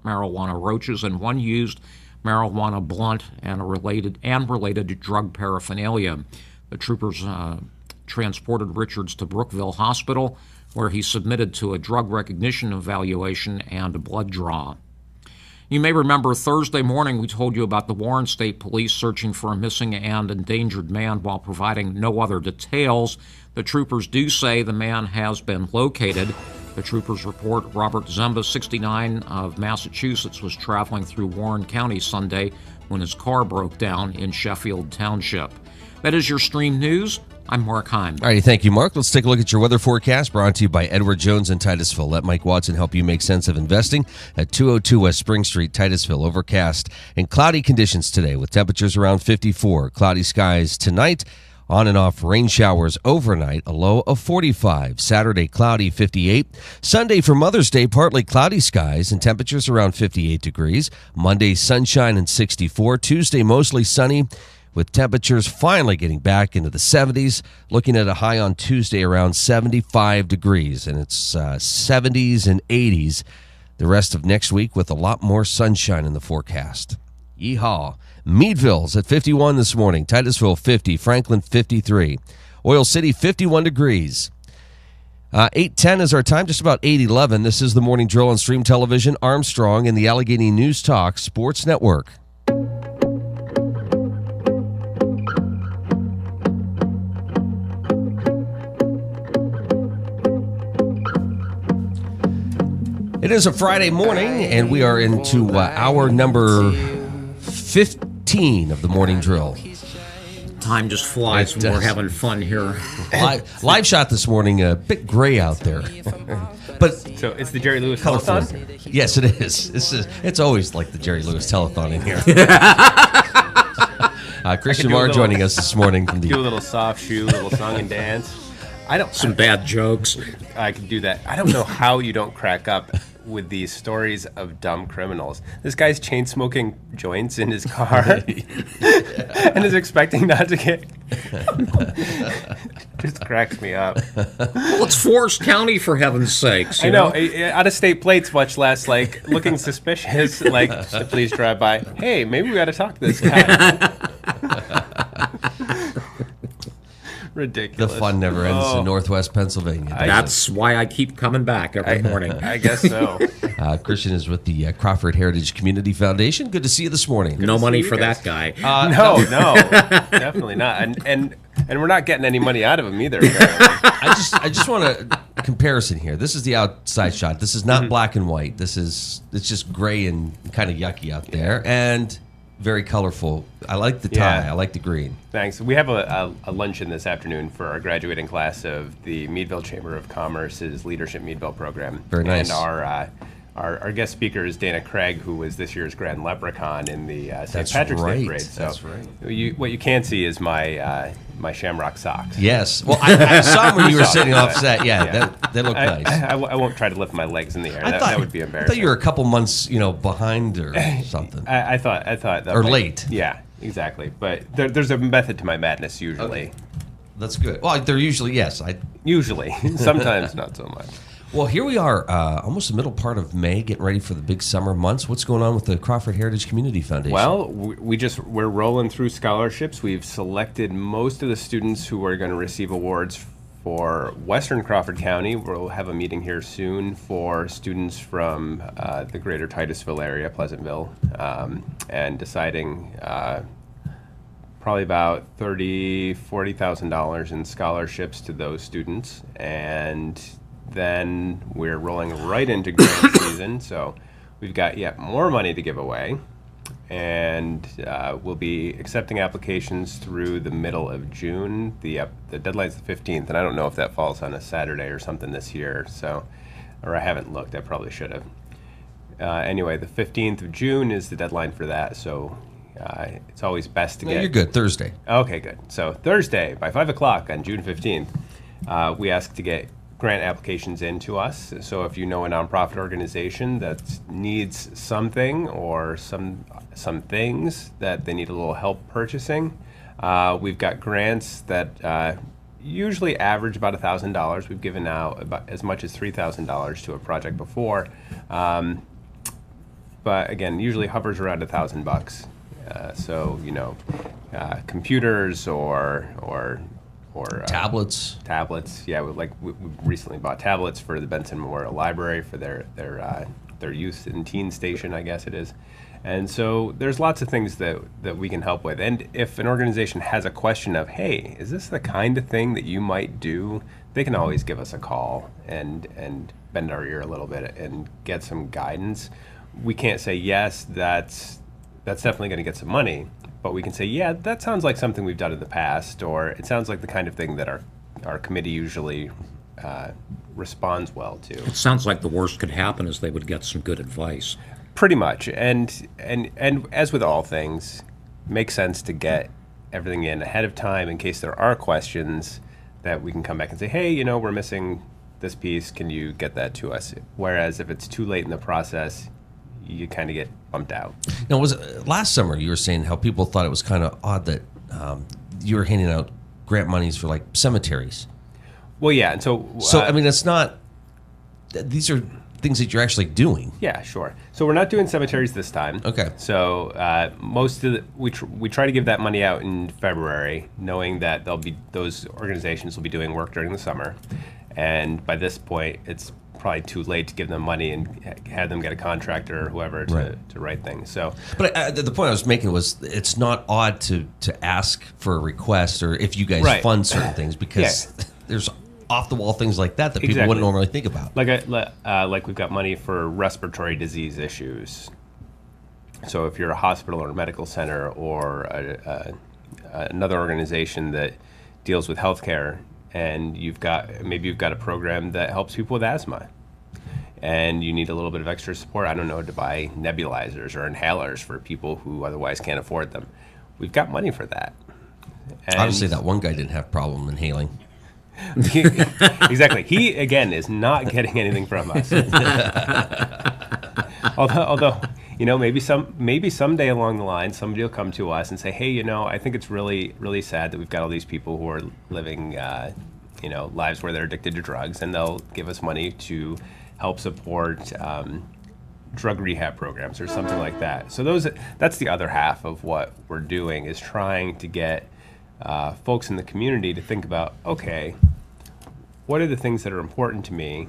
marijuana roaches and one used marijuana blunt and related drug paraphernalia. The troopers transported Richards to Brookville Hospital, where he submitted to a drug recognition evaluation and a blood draw. You may remember Thursday morning we told you about the Warren State Police searching for a missing and endangered man while providing no other details. The troopers do say the man has been located. The troopers report Robert Zemba, 69, of Massachusetts, was traveling through Warren County Sunday when his car broke down in Sheffield Township. That is your Stream News. I'm Mark Heim. All righty, thank you, Mark. Let's take a look at your weather forecast, brought to you by Edward Jones in Titusville. Let Mike Watson help you make sense of investing at 202 West Spring Street, Titusville. Overcast and cloudy conditions today with temperatures around 54. Cloudy skies tonight. On and off rain showers overnight, a low of 45. Saturday, cloudy, 58. Sunday for Mother's Day, partly cloudy skies and temperatures around 58 degrees. Monday, sunshine and 64. Tuesday, mostly sunny, with temperatures finally getting back into the 70s. Looking at a high on Tuesday around 75 degrees, and it's 70s and 80s the rest of next week with a lot more sunshine in the forecast. Yeehaw. Meadville's at 51 this morning. Titusville, 50. Franklin, 53. Oil City, 51 degrees. 8:10 is our time, just about 8:11. This is the Morning Drill on Stream Television, Armstrong, and the Allegheny News Talk Sports Network. It is a Friday morning, and we are into hour number 15 of the Morning Drill. Time just flies when we're having fun here. Live shot this morning, a bit gray out there. But so it's the Jerry Lewis colorful. Telethon? Yes, it is. It's always like the Jerry Lewis Telethon in here. Christian Marr joining us this morning. From do a little soft shoe, a little song and dance. Some bad jokes. I can do that. I don't know how you don't crack up with these stories of dumb criminals. This guy's chain smoking joints in his car and is expecting not to get. Just cracks me up. Well, it's Forest County, for heaven's sakes. I know. Out-of-state plates, much less like looking suspicious. Like the police drive by. Hey, maybe we got to talk to this guy. Ridiculous. The fun never ends in Northwest Pennsylvania. That's why I keep coming back every morning. I guess so. Christian is with the Crawford Heritage Community Foundation. Good to see you this morning. No money for that guy. No, definitely not. And we're not getting any money out of him either. I just want a comparison here. This is the outside shot. This is not black and white. It's just gray and kind of yucky out there. And very colorful. I like the tie. I like the green. Thanks. We have a luncheon this afternoon for our graduating class of the Meadville Chamber of Commerce's Leadership Meadville program. Very nice. And our guest speaker is Dana Craig, who was this year's Grand Leprechaun in the St. Patrick's Day parade. So that's right. What you can't see is my Shamrock socks. Yes. Well, I saw them when you were sitting off set. Yeah, they look nice. I won't try to lift my legs in the air. That would be embarrassing. I thought you were a couple months, behind or something. I thought that or late. Yeah, exactly. But there's a method to my madness usually. Okay. That's good. Well, they're usually Usually, sometimes not so much. Well, here we are, almost the middle part of May, getting ready for the big summer months. What's going on with the Crawford Heritage Community Foundation? Well, we're rolling through scholarships. We've selected most of the students who are going to receive awards for Western Crawford County. We'll have a meeting here soon for students from the greater Titusville area, Pleasantville, and deciding probably about $40,000 in scholarships to those students. And then we're rolling right into grant season, so we've got yet more money to give away, and we'll be accepting applications through the middle of June. The deadline's the 15th, and I don't know if that falls on a Saturday or something this year, or I haven't looked. I probably should have. Anyway, the 15th of June is the deadline for that, so it's always best to get... You're good. Thursday. Okay, good. So Thursday by 5 o'clock on June 15th, we ask to get grant applications in to us. So if you know a nonprofit organization that needs something or some things that they need a little help purchasing, we've got grants that usually average about $1,000. We've given out about as much as $3,000 to a project before. but again, usually hovers around $1,000. So computers or tablets. Yeah, we recently bought tablets for the Benson Memorial Library for their youth and teen station, I guess it is. And so there's lots of things that we can help with. And if an organization has a question of, hey, is this the kind of thing that you might do, they can always give us a call and bend our ear a little bit and get some guidance. We can't say, yes, that's definitely going to get some money, but we can say, yeah, that sounds like something we've done in the past, or it sounds like the kind of thing that our committee usually responds well to. It sounds like the worst could happen is they would get some good advice. Pretty much, and as with all things, makes sense to get everything in ahead of time in case there are questions that we can come back and say, hey, we're missing this piece. Can you get that to us? Whereas if it's too late in the process, you kind of get bumped out. Now, was it last summer you were saying how people thought it was kind of odd that you were handing out grant monies for like cemeteries? Well, yeah, and so I mean, it's not. These are things that you're actually doing. Yeah, sure. So we're not doing cemeteries this time. Okay. So most of we try to give that money out in February, knowing that those organizations will be doing work during the summer, and by this point, it's probably too late to give them money and have them get a contractor or whoever to write things. So, but the point I was making was it's not odd to ask for a request or if you guys fund certain things because there's off the wall things like that people wouldn't normally think about. Like we've got money for respiratory disease issues. So if you're a hospital or a medical center or another organization that deals with healthcare, and maybe you've got a program that helps people with asthma, and you need a little bit of extra support, I don't know, to buy nebulizers or inhalers for people who otherwise can't afford them. We've got money for that. And obviously, that one guy didn't have problem inhaling. Exactly. He, again, is not getting anything from us. Although, maybe someday along the line, somebody will come to us and say, hey, I think it's really, really sad that we've got all these people who are living, lives where they're addicted to drugs, and they'll give us money to help support drug rehab programs or something like that. So that's the other half of what we're doing, is trying to get folks in the community to think about, okay, what are the things that are important to me?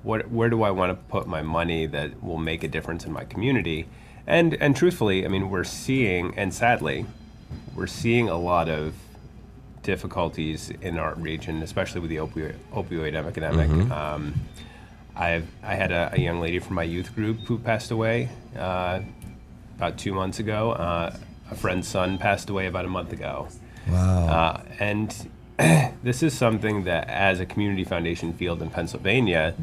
Where do I want to put my money that will make a difference in my community? And truthfully, I mean, we're seeing a lot of difficulties in our region, especially with the opioid epidemic. Mm-hmm. I had a young lady from my youth group who passed away about 2 months ago. A friend's son passed away about a month ago. Wow. And this is something that, as a community foundation field in Pennsylvania,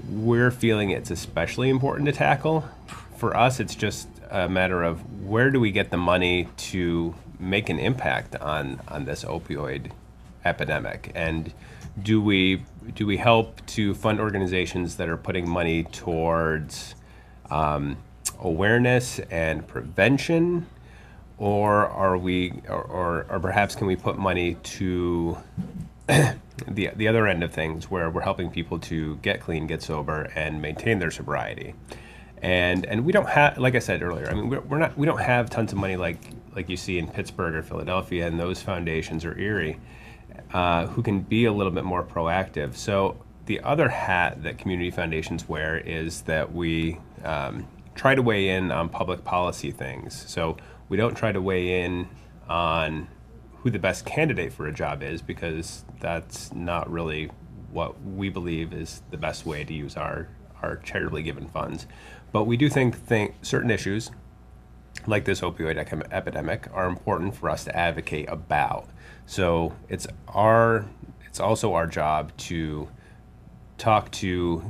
we're feeling it's especially important to tackle. For us, it's just a matter of where do we get the money to make an impact on this opioid epidemic, and do we help to fund organizations that are putting money towards awareness and prevention, or perhaps can we put money to the other end of things, where we're helping people to get clean, get sober, and maintain their sobriety. And we don't have, like I said earlier, I mean, we don't have tons of money like you see in Pittsburgh or Philadelphia and those foundations, or Erie, who can be a little bit more proactive. So the other hat that community foundations wear is that we try to weigh in on public policy things. So we don't try to weigh in on who the best candidate for a job is, because that's not really what we believe is the best way to use our charitably given funds. But we do think certain issues, like this opioid epidemic, are important for us to advocate about. So it's also our job to talk to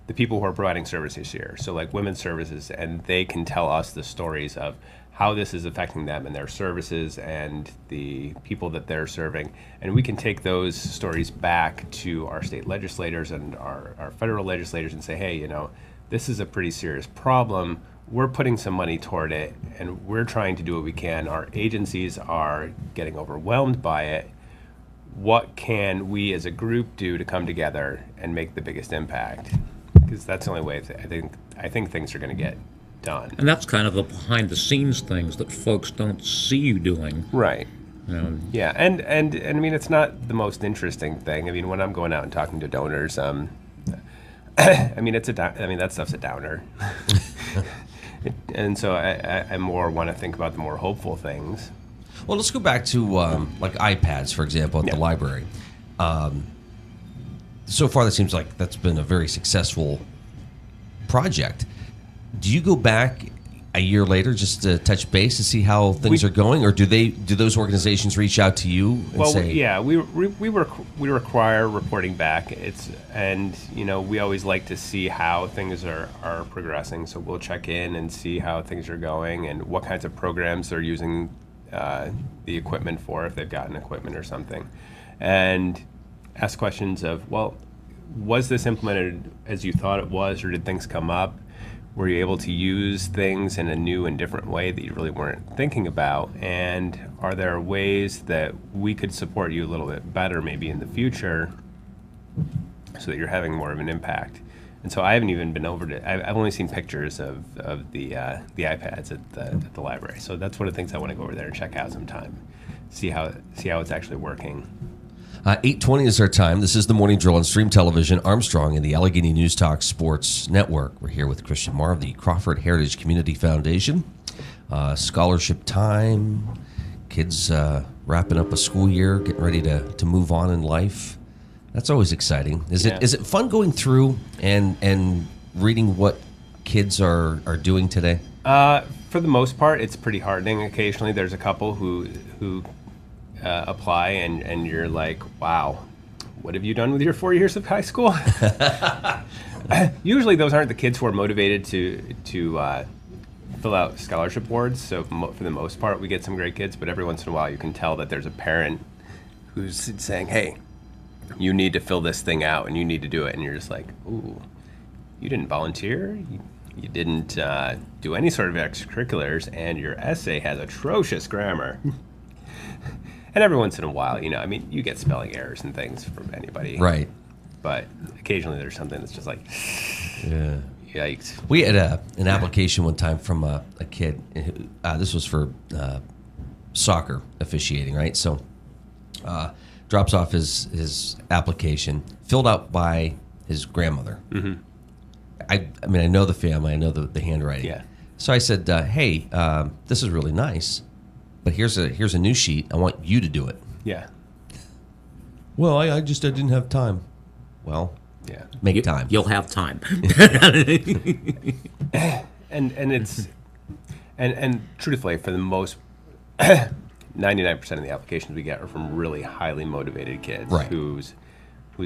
the people who are providing services here. So like women's services, and they can tell us the stories of how this is affecting them and their services and the people that they're serving. And we can take those stories back to our state legislators and our federal legislators and say, hey, this is a pretty serious problem. We're putting some money toward it, and we're trying to do what we can. Our agencies are getting overwhelmed by it. What can we as a group do to come together and make the biggest impact? because that's the only way I think things are going to get done. And that's kind of the behind-the-scenes things that folks don't see you doing. Right. Yeah, and I mean, it's not the most interesting thing. I mean, when I'm going out and talking to donors, I mean, that stuff's a downer. And so I more want to think about the more hopeful things. Well, let's go back to like iPads, for example, at the library. So far, that seems like that's been a very successful project. Do you go back a year later just to touch base to see how things are going, or do those organizations reach out to you and say? We require reporting back. And we always like to see how things are progressing. So we'll check in and see how things are going and what kinds of programs they're using the equipment for, if they've gotten equipment or something, and ask questions of, well, was this implemented as you thought it was, or did things come up? Were you able to use things in a new and different way that you really weren't thinking about? And are there ways that we could support you a little bit better maybe in the future so that you're having more of an impact? And so I haven't even been over to, I've only seen pictures of the iPads at the library. So that's one of the things I want to go over there and check out sometime, see how it's actually working. 8:20 is our time. This is the Morning Drill on Stream Television, Armstrong, and the Allegheny News Talk Sports Network. We're here with Christian Marr of the Crawford Heritage Community Foundation. Scholarship time, kids wrapping up a school year, getting ready to move on in life. That's always exciting. Is it fun going through and reading what kids are doing today? For the most part, it's pretty heartening. Occasionally, there's a couple who apply and you're like, wow, what have you done with your 4 years of high school? Usually those aren't the kids who are motivated to fill out scholarship boards. So for the most part, we get some great kids, but every once in a while you can tell that there's a parent who's saying, hey, you need to fill this thing out and you need to do it. And you're just like, ooh, you didn't volunteer? You didn't do any sort of extracurriculars, and your essay has atrocious grammar. And every once in a while, I mean, you get spelling errors and things from anybody. Right. But occasionally there's something that's just like, yeah, yikes. We had an application one time from a kid. This was for soccer officiating, right? So drops off his application, filled out by his grandmother. Mm-hmm. I mean, I know the family. I know the handwriting. Yeah. So I said, hey, this is really nice. But here's a new sheet. I want you to do it. Yeah. Well, I didn't have time. Well, yeah. Make time. You'll have time. and it's and truthfully, for the most 99% of the applications we get are from really highly motivated kids, right, whose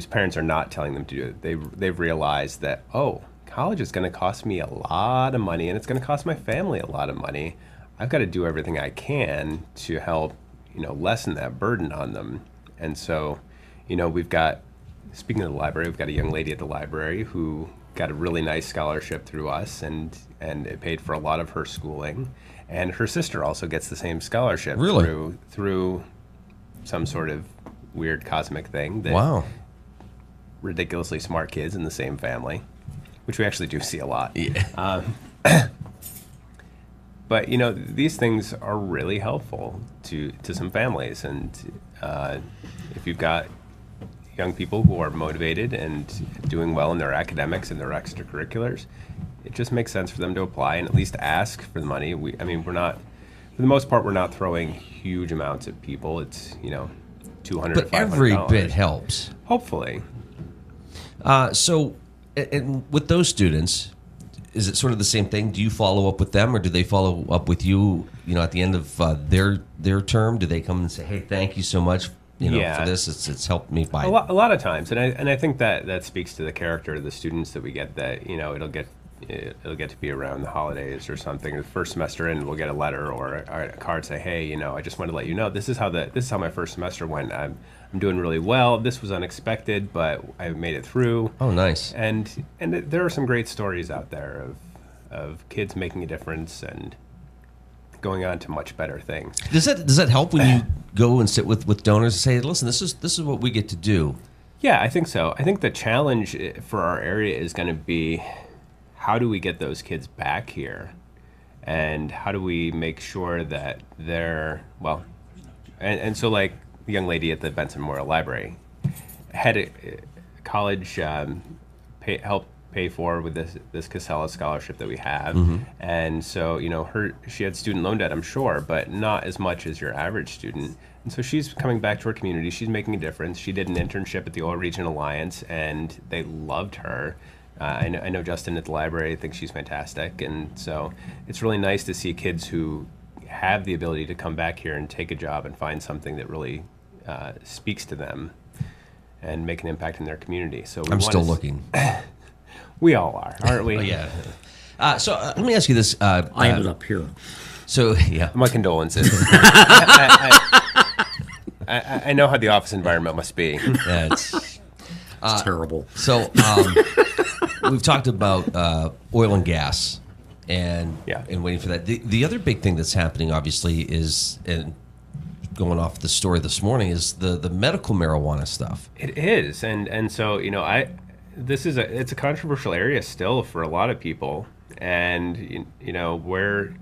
parents are not telling them to do it. They've realized that, oh, college is going to cost me a lot of money, and it's going to cost my family a lot of money. I've got to do everything I can to help, lessen that burden on them. And so, we've got, speaking of the library, we've got a young lady at the library who got a really nice scholarship through us, and it paid for a lot of her schooling. And her sister also gets the same scholarship through some sort of weird cosmic thing. Wow. Ridiculously smart kids in the same family, which we actually do see a lot. Yeah. But, these things are really helpful to some families. And if you've got young people who are motivated and doing well in their academics and their extracurriculars, it just makes sense for them to apply and at least ask for the money. We're not, for the most part, we're not throwing huge amounts at people. It's, $200 to $500. But every bit helps. Hopefully. So, and with those students, is it sort of the same thing? Do you follow up with them, or do they follow up with you? At the end of their term, do they come and say, "Hey, thank you so much, for this. It's helped me by a lot of times." And I think that speaks to the character of the students that we get. That it'll get to be around the holidays or something. The first semester in, we'll get a letter or a card say, "Hey, I just want to let you know this is how my first semester went. I'm doing really well. This was unexpected, but I made it through." Oh, nice. And there are some great stories out there of kids making a difference and going on to much better things. Does that help when you go and sit with donors and say, "Listen, this is what we get to do. Yeah, I think so. I think the challenge for our area is going to be how do we get those kids back here? And how do we make sure that they're, well, and so like the young lady at the Benson Memorial Library had a college help pay for with this Casella scholarship that we have. And so, she had student loan debt, I'm sure, but not as much as your average student. And so she's coming back to her community. She's making a difference. She did an internship at the Oil Region Alliance, and they loved her. I know Justin at the library thinks she's fantastic. And so it's really nice to see kids who have the ability to come back here and take a job and find something that really speaks to them and make an impact in their community. So I'm still looking. We all are, aren't we? Oh, yeah. So let me ask you this. I ended up here. So, yeah. My condolences. I know how the office environment must be. It's Terrible. So we've talked about oil and gas and waiting for that. The other big thing that's happening, obviously, is, and going off the story this morning, is the medical marijuana stuff. It is, and so it's a controversial area still for a lot of people, and we're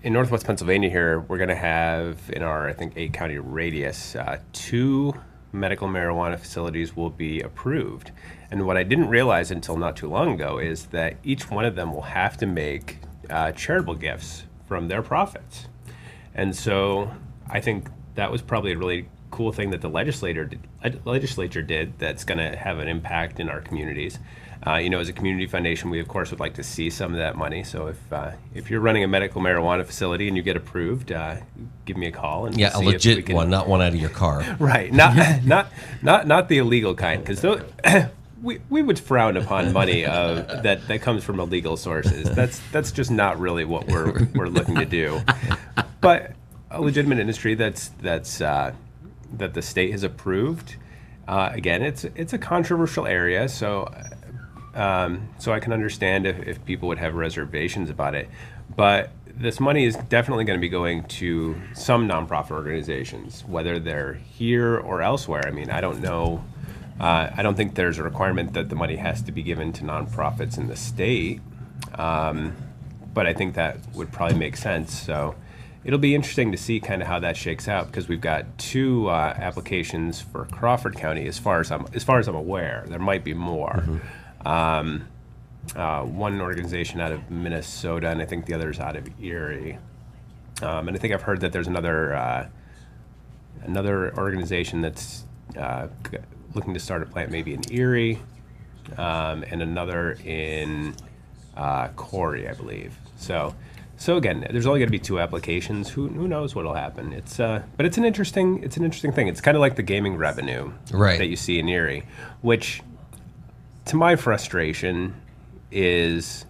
in Northwest Pennsylvania here, we're going to have in our, I think, 8-county radius, 2 medical marijuana facilities will be approved. And what I didn't realize until not too long ago is that each one of them will have to make charitable gifts from their profits. And so I think that was probably a really cool thing that the legislature did that's going to have an impact in our communities. As a community foundation, we of course would like to see some of that money. So if you're running a medical marijuana facility and you get approved, give me a call and a legit one, not one out of your car. Right, not the illegal kind, because we would frown upon money that comes from illegal sources. That's just not really what we're looking to do. But a legitimate industry that the state has approved. Again, it's a controversial area, so I can understand if people would have reservations about it. But this money is definitely going to be going to some nonprofit organizations, whether they're here or elsewhere. I mean, I don't know. I don't think there's a requirement that the money has to be given to nonprofits in the state, but I think that would probably make sense. So it'll be interesting to see kind of how that shakes out, because we've got 2 applications for Crawford County, as far as I'm aware. There might be more. One organization out of Minnesota, and I think the other's out of Erie. And I think I've heard that there's another organization that's looking to start a plant maybe in Erie, and another in Corey, I believe. So again, there's only going to be 2 applications. Who knows what'll happen? But it's an interesting thing. It's kind of like the gaming revenue that you see in Erie, which, to my frustration, is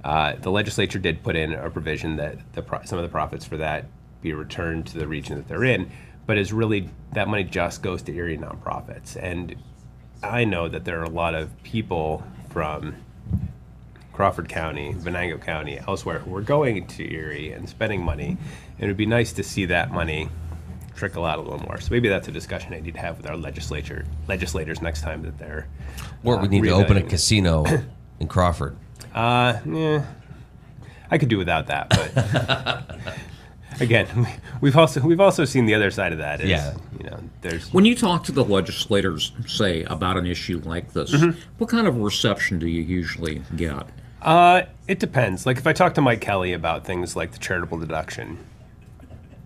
the legislature did put in a provision that some of the profits for that be returned to the region that they're in, but is really that money just goes to Erie nonprofits. And I know that there are a lot of people from Crawford County, Venango County, elsewhere who are going to Erie and spending money. And it would be nice to see that money trickle out a little more. So maybe that's a discussion I need to have with our legislators next time that they're Or we need to open a casino in Crawford. I could do without that, but again, we've also seen the other side of that. There's When you talk to the legislators, say, about an issue like this, what kind of reception do you usually get? It depends. Like if I talk to Mike Kelly about things like the charitable deduction,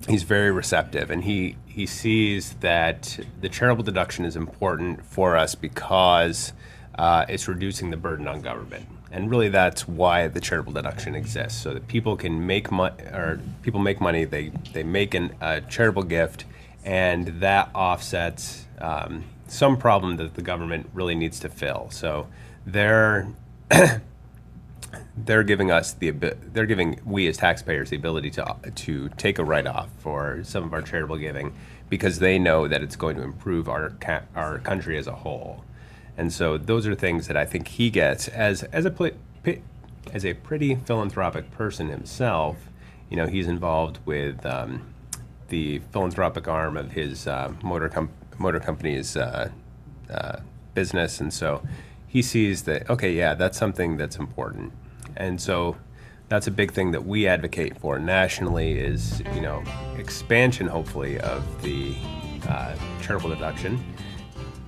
he's very receptive, and he sees that the charitable deduction is important for us because it's reducing the burden on government. And really, that's why the charitable deduction exists, so that people can make money, or people make money. They make a charitable gift, and that offsets some problem that the government really needs to fill. So they're giving we as taxpayers the ability to take a write-off for some of our charitable giving, because they know that it's going to improve our country as a whole. And so those are things that I think he gets as a pretty philanthropic person himself. He's involved with the philanthropic arm of his motor company's business, and so he sees that, okay, yeah, that's something that's important. And so that's a big thing that we advocate for nationally is, expansion, hopefully, of the charitable deduction.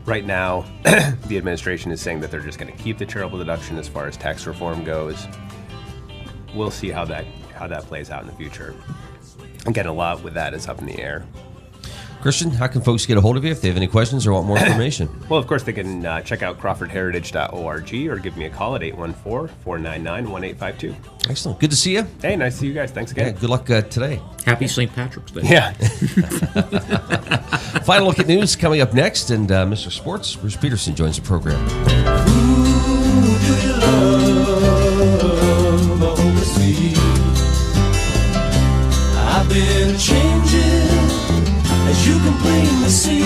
Right now, the administration is saying that they're just going to keep the charitable deduction as far as tax reform goes. We'll see how that plays out in the future. Again, a lot with that is up in the air. Christian, how can folks get a hold of you if they have any questions or want more information? Well, of course, they can check out crawfordheritage.org or give me a call at 814-499-1852. Excellent. Good to see you. Hey, nice to see you guys. Thanks again. Yeah, good luck today. Happy St. Patrick's Day. Yeah. Final look at news coming up next, and Mr. Sports, Bruce Peterson, joins the program. I've been changing, as you can plainly see.